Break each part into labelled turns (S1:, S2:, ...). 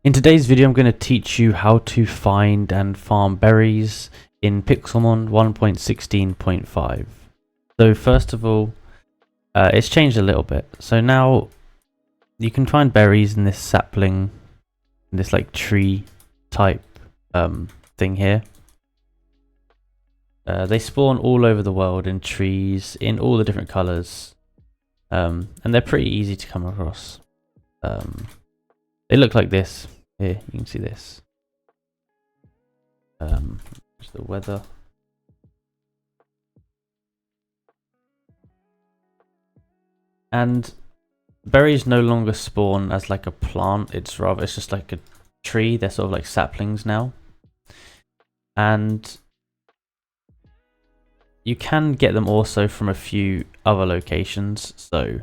S1: In today's video, I'm going to teach you how to find and farm berries in Pixelmon 1.16.5. So first of all, it's changed a little bit. So now you can find berries in this sapling, in this like tree type thing here. They spawn all over the world in trees in all the different colors, and they're pretty easy to come across. They look like this. Here, you can see this. Just the weather. And berries no longer spawn as like a plant. It's just like a tree. They're sort of like saplings now. And you can get them also from a few other locations. So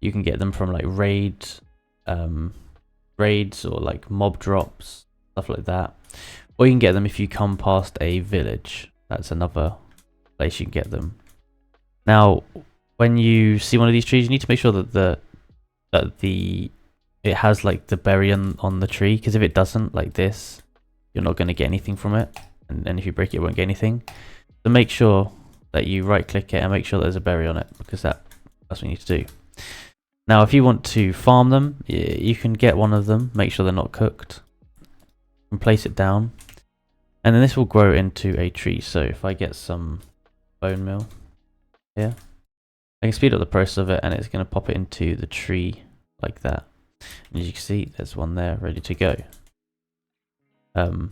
S1: you can get them from like raids or like mob drops, stuff like that. Or you can get them if you come past a village. That's another place you can get them. Now, when you see one of these trees, you need to make sure that it has like the berry on the tree, because if it doesn't, like this, you're not going to get anything from it, and if you break it, you won't get anything. So make sure that you right click it and make sure there's a berry on it, because that's what you need to do. Now, if you want to farm them, you can get one of them, make sure they're not cooked, and place it down, and then this will grow into a tree. So if I get some bone meal here, I can speed up the process of it, and it's going to pop it into the tree like that. And as you can see, there's one there ready to go. And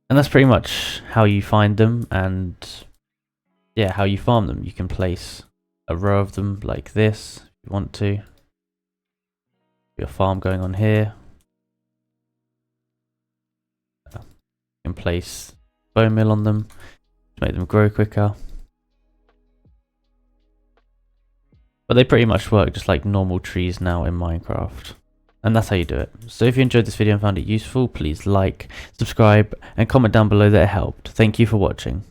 S1: that's pretty much how you find them, and yeah, how you farm them. You can place a row of them like this if you want to. Your farm going on here. You can place bone meal on them to make them grow quicker. But they pretty much work just like normal trees now in Minecraft. And that's how you do it. So if you enjoyed this video and found it useful, please like, subscribe, and comment down below that it helped. Thank you for watching.